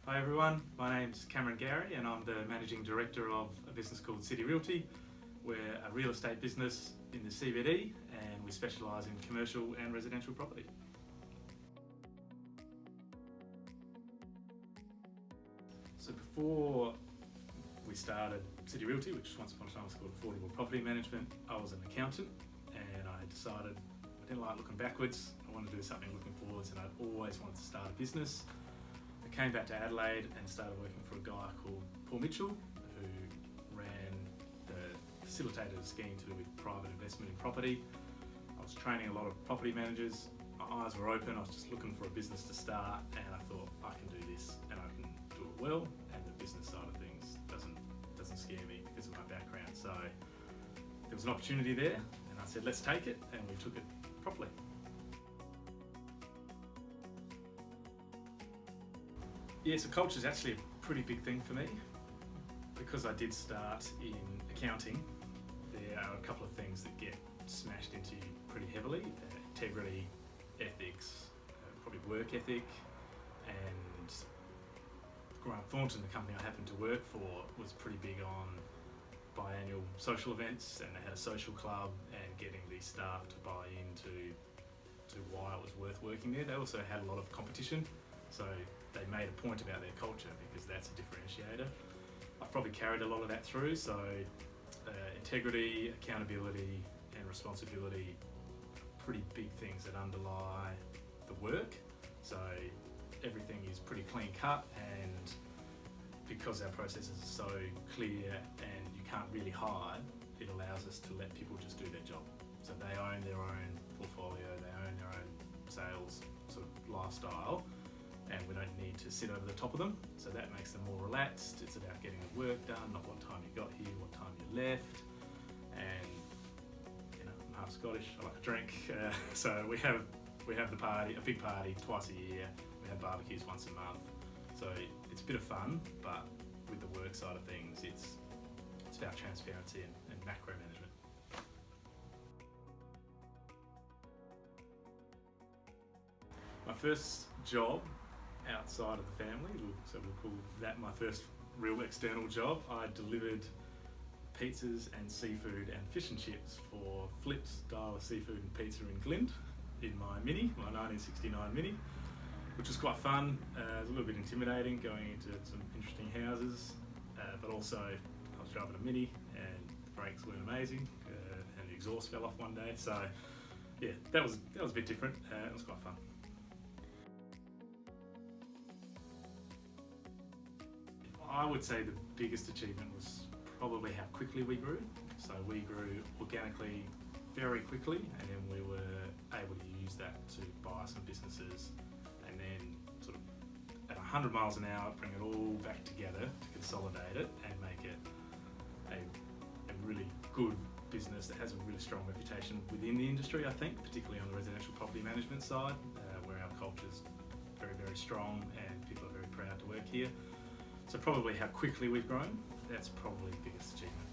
Hi everyone, my name's Garry and I'm the Managing Director of a business called City Realty. We're a real estate business in the CBD and we specialise in commercial and residential property. So before we started City Realty, which once upon a time was called Affordable Property Management, I was an accountant and I decided I didn't like looking backwards. I wanted to do something looking forwards and I'd always wanted to start a business. I came back to Adelaide and started working for a guy called Paul Mitchell, who ran facilitated a scheme to do with private investment in property. I was training a lot of property managers. My eyes were open. I was just looking for a business to start, and I thought I can do this and I can do it well. And the business side of things doesn't scare me because of my background. So there was an opportunity there, and I said, let's take it, and we took it properly. Yeah, so culture is actually a pretty big thing for me. Because I did start in accounting, there are a couple of things that get smashed into you pretty heavily. Integrity, ethics, probably work ethic, and Grant Thornton, the company I happened to work for, was pretty big on biannual social events, and they had a social club and getting the staff to buy into why it was worth working there. They also had a lot of competition, so they made a point about their culture because that's a differentiator. I've probably carried a lot of that through, so integrity, accountability and responsibility are pretty big things that underlie the work. So everything is pretty clean cut, and because our processes are so clear and you can't really hide, it allows us to let people just do their job. So they own their own portfolio, they own their own sales sort of lifestyle, and we don't need to sit over the top of them. So that makes them more relaxed. It's about getting the work done, not what time you got here, what time you left. And I'm half Scottish, I like a drink. So we have the party, a big party twice a year. We have barbecues once a month. So it's a bit of fun, but with the work side of things, it's about transparency and macro management. My first job outside of the family, so we'll call that my first real external job. I delivered pizzas and seafood and fish and chips for Flip's Dial Seafood and Pizza in Glynde in my 1969 Mini, which was quite fun. It was a little bit intimidating going into some interesting houses, but also I was driving a Mini and the brakes weren't amazing and the exhaust fell off one day. So yeah, that was a bit different. It was quite fun. I would say the biggest achievement was probably how quickly we grew. So we grew organically very quickly, and then we were able to use that to buy some businesses and then sort of at 100 miles an hour bring it all back together to consolidate it and make it a really good business that has a really strong reputation within the industry, I think, particularly on the residential property management side, where our culture's very, very strong and people are very proud to work here. So probably how quickly we've grown, that's probably the biggest achievement.